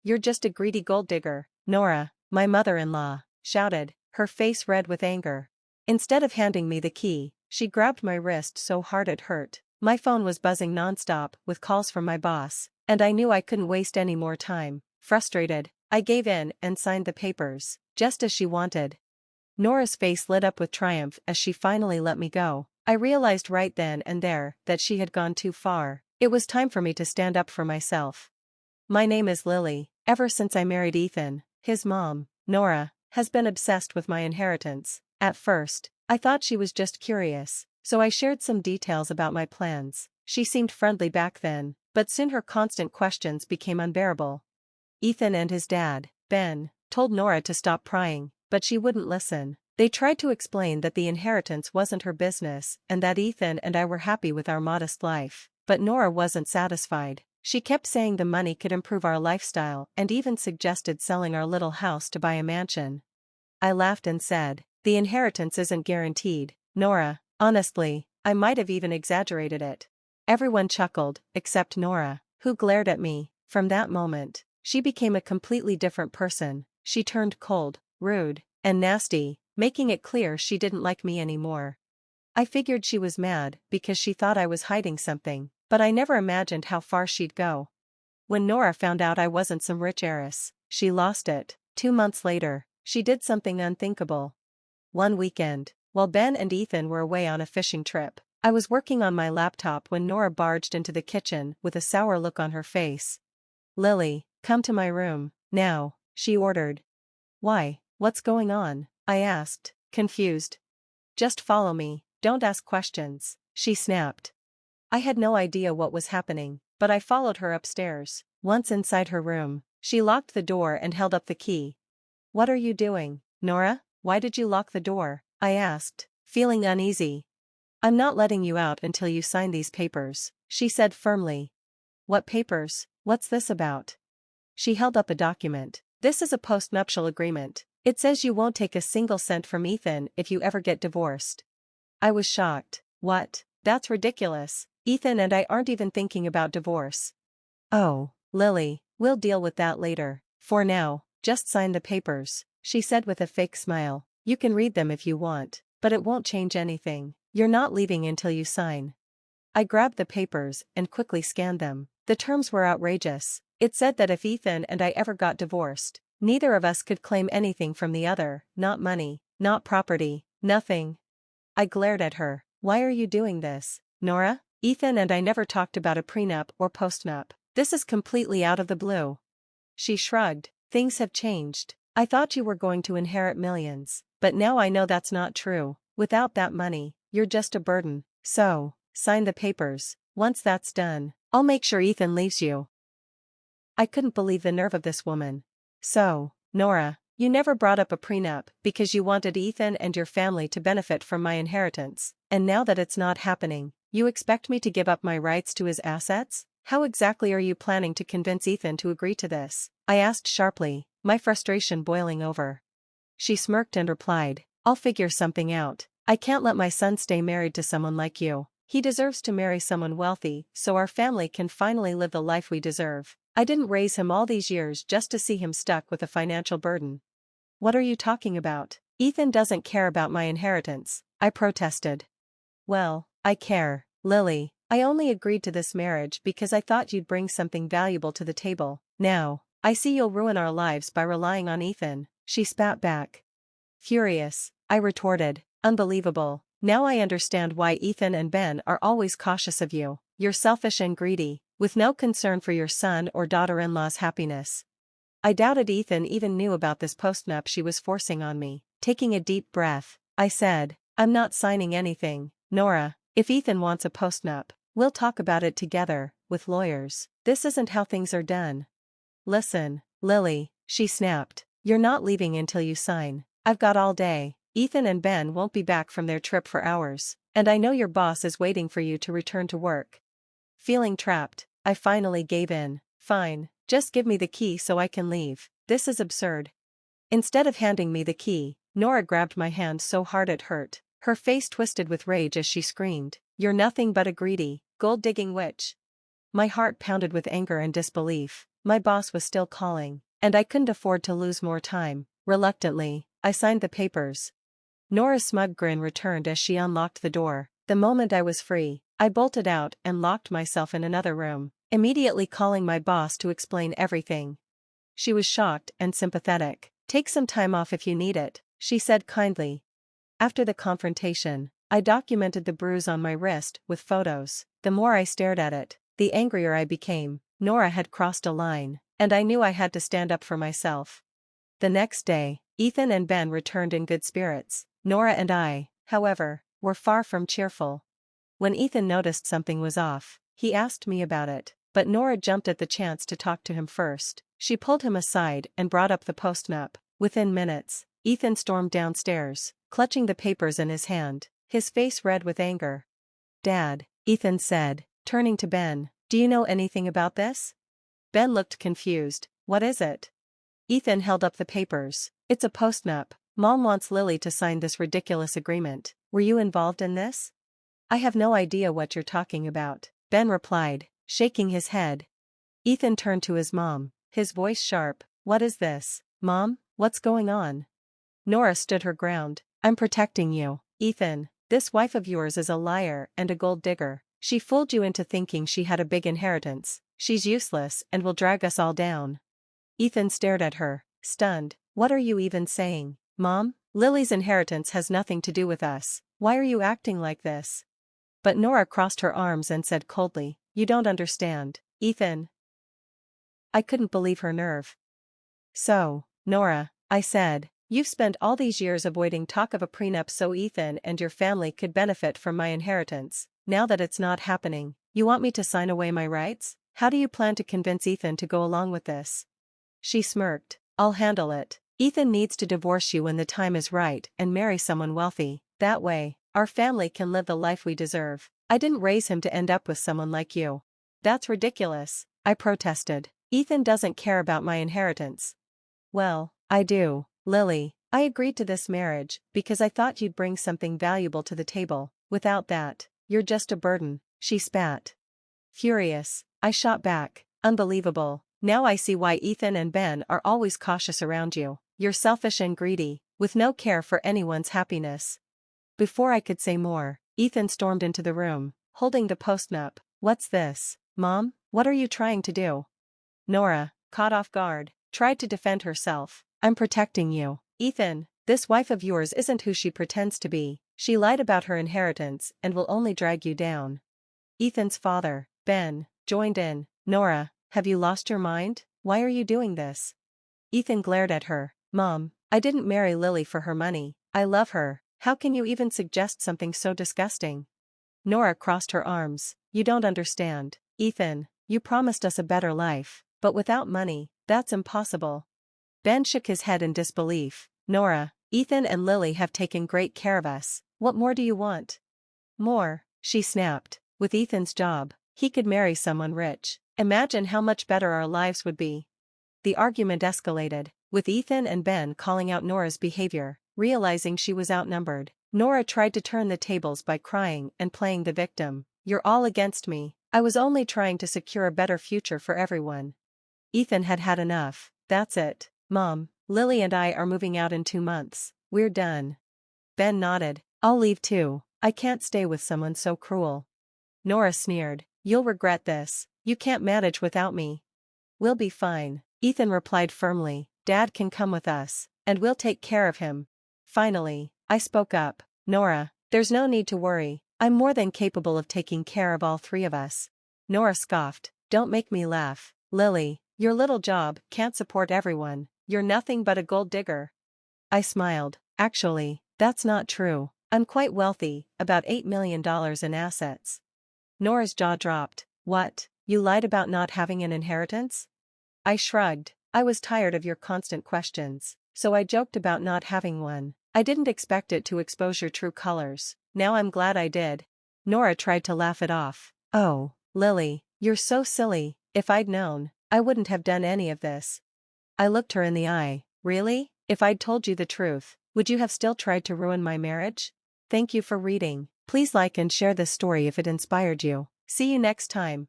You're just a greedy gold digger. Nora, my mother-in-law, shouted, her face red with anger. Instead of handing me the key, she grabbed my wrist so hard it hurt. My phone was buzzing nonstop with calls from my boss, and I knew I couldn't waste any more time. Frustrated, I gave in and signed the papers, just as she wanted. Nora's face lit up with triumph as she finally let me go. I realized right then and there that she had gone too far. It was time for me to stand up for myself. My name is Lily. Ever since I married Ethan, his mom, Nora, has been obsessed with my inheritance. At first, I thought she was just curious, so I shared some details about my plans. She seemed friendly back then, but soon her constant questions became unbearable. Ethan and his dad, Ben, told Nora to stop prying, but she wouldn't listen. They tried to explain that the inheritance wasn't her business and that Ethan and I were happy with our modest life, but Nora wasn't satisfied. She kept saying the money could improve our lifestyle and even suggested selling our little house to buy a mansion. I laughed and said, "The inheritance isn't guaranteed, Nora." Honestly, I might have even exaggerated it. Everyone chuckled, except Nora, who glared at me. From that moment, she became a completely different person. She turned cold, rude, and nasty, making it clear she didn't like me anymore. I figured she was mad because she thought I was hiding something, but I never imagined how far she'd go. When Nora found out I wasn't some rich heiress, she lost it. 2 months later, she did something unthinkable. One weekend, while Ben and Ethan were away on a fishing trip, I was working on my laptop when Nora barged into the kitchen with a sour look on her face. "Lily, come to my room, now," she ordered. "Why, what's going on?" I asked, confused. "Just follow me, don't ask questions," she snapped. I had no idea what was happening, but I followed her upstairs. Once inside her room, she locked the door and held up the key. "What are you doing, Nora? Why did you lock the door?" I asked, feeling uneasy. "I'm not letting you out until you sign these papers," she said firmly. "What papers? What's this about?" She held up a document. "This is a postnuptial agreement. It says you won't take a single cent from Ethan if you ever get divorced." I was shocked. "What? That's ridiculous. Ethan and I aren't even thinking about divorce." "Oh, Lily, we'll deal with that later. For now, just sign the papers," she said with a fake smile. "You can read them if you want, but it won't change anything. You're not leaving until you sign." I grabbed the papers and quickly scanned them. The terms were outrageous. It said that if Ethan and I ever got divorced, neither of us could claim anything from the other, not money, not property, nothing. I glared at her. "Why are you doing this, Nora? Ethan and I never talked about a prenup or postnup. This is completely out of the blue." She shrugged. "Things have changed. I thought you were going to inherit millions, but now I know that's not true. Without that money, you're just a burden. So, sign the papers. Once that's done, I'll make sure Ethan leaves you." I couldn't believe the nerve of this woman. "So, Nora, you never brought up a prenup because you wanted Ethan and your family to benefit from my inheritance, and now that it's not happening, you expect me to give up my rights to his assets? How exactly are you planning to convince Ethan to agree to this?" I asked sharply, my frustration boiling over. She smirked and replied, "I'll figure something out. I can't let my son stay married to someone like you. He deserves to marry someone wealthy so our family can finally live the life we deserve. I didn't raise him all these years just to see him stuck with a financial burden." "What are you talking about? Ethan doesn't care about my inheritance," I protested. "Well, I care, Lily. I only agreed to this marriage because I thought you'd bring something valuable to the table. Now, I see you'll ruin our lives by relying on Ethan," she spat back. Furious, I retorted, "Unbelievable. Now I understand why Ethan and Ben are always cautious of you. You're selfish and greedy, with no concern for your son or daughter-in-law's happiness." I doubted Ethan even knew about this postnup she was forcing on me. Taking a deep breath, I said, "I'm not signing anything, Nora. If Ethan wants a postnup, we'll talk about it together, with lawyers. This isn't how things are done." "Listen, Lily," she snapped, "you're not leaving until you sign. I've got all day. Ethan and Ben won't be back from their trip for hours, and I know your boss is waiting for you to return to work." Feeling trapped, I finally gave in. "Fine, just give me the key so I can leave. This is absurd." Instead of handing me the key, Nora grabbed my hand so hard it hurt. Her face twisted with rage as she screamed, "You're nothing but a greedy, gold-digging witch." My heart pounded with anger and disbelief. my boss was still calling, and I couldn't afford to lose more time. Reluctantly, I signed the papers. Nora's smug grin returned as she unlocked the door. The moment I was free, I bolted out and locked myself in another room, immediately calling my boss to explain everything. She was shocked and sympathetic. "Take some time off if you need it," she said kindly. After the confrontation, I documented the bruise on my wrist with photos. The more I stared at it, the angrier I became. Nora had crossed a line, and I knew I had to stand up for myself. The next day, Ethan and Ben returned in good spirits. Nora and I, however, were far from cheerful. When Ethan noticed something was off, he asked me about it, but Nora jumped at the chance to talk to him first. She pulled him aside and brought up the postmap. Within minutes, Ethan stormed downstairs, clutching the papers in his hand, his face red with anger. "Dad," Ethan said, turning to Ben, "do you know anything about this?" Ben looked confused. "What is it?" Ethan held up the papers. "It's a postmap. Mom wants Lily to sign this ridiculous agreement. Were you involved in this?" "I have no idea what you're talking about," Ben replied, shaking his head. Ethan turned to his mom, his voice sharp. "What is this, Mom? What's going on?" Nora stood her ground. "I'm protecting you, Ethan. This wife of yours is a liar and a gold digger. She fooled you into thinking she had a big inheritance. She's useless and will drag us all down." Ethan stared at her, stunned. "What are you even saying, Mom? Lily's inheritance has nothing to do with us. Why are you acting like this?" But Nora crossed her arms and said coldly, "You don't understand, Ethan." I couldn't believe her nerve. "So, Nora," I said, "you've spent all these years avoiding talk of a prenup so Ethan and your family could benefit from my inheritance. Now that it's not happening, you want me to sign away my rights? How do you plan to convince Ethan to go along with this?" She smirked. "I'll handle it. Ethan needs to divorce you when the time is right and marry someone wealthy. That way, our family can live the life we deserve. I didn't raise him to end up with someone like you." "That's ridiculous," I protested. "Ethan doesn't care about my inheritance." "Well, I do, Lily. I agreed to this marriage because I thought you'd bring something valuable to the table. Without that, you're just a burden," she spat. Furious, I shot back, "Unbelievable. Now I see why Ethan and Ben are always cautious around you. You're selfish and greedy, with no care for anyone's happiness." Before I could say more, Ethan stormed into the room, holding the postmap. "What's this, Mom? What are you trying to do?" Nora, caught off guard, tried to defend herself. "I'm protecting you, Ethan. This wife of yours isn't who she pretends to be. She lied about her inheritance and will only drag you down." Ethan's father, Ben, joined in. "Nora, have you lost your mind? Why are you doing this?" Ethan glared at her. "Mom, I didn't marry Lily for her money. I love her. How can you even suggest something so disgusting?" Nora crossed her arms. "You don't understand, Ethan. You promised us a better life, but without money, that's impossible." Ben shook his head in disbelief. "Nora, Ethan and Lily have taken great care of us. What more do you want?" "More," she snapped. "With Ethan's job, he could marry someone rich. Imagine how much better our lives would be." The argument escalated, with Ethan and Ben calling out Nora's behavior. Realizing she was outnumbered, Nora tried to turn the tables by crying and playing the victim. "You're all against me. I was only trying to secure a better future for everyone." Ethan had had enough. "That's it, Mom. Lily and I are moving out in 2 months. We're done." Ben nodded. "I'll leave too. I can't stay with someone so cruel." Nora sneered. "You'll regret this. You can't manage without me." "We'll be fine," Ethan replied firmly. "Dad can come with us, and we'll take care of him." Finally, I spoke up. "Nora, there's no need to worry. I'm more than capable of taking care of all 3 of us." Nora scoffed. "Don't make me laugh, Lily. Your little job can't support everyone. You're nothing but a gold digger." I smiled. "Actually, that's not true. I'm quite wealthy, about $8 million in assets." Nora's jaw dropped. "What? You lied about not having an inheritance?" I shrugged. "I was tired of your constant questions, so I joked about not having one. I didn't expect it to expose your true colors. Now I'm glad I did." Nora tried to laugh it off. "Oh, Lily, you're so silly. If I'd known, I wouldn't have done any of this." I looked her in the eye. "Really? If I'd told you the truth, would you have still tried to ruin my marriage?" Thank you for reading. Please like and share this story if it inspired you. See you next time.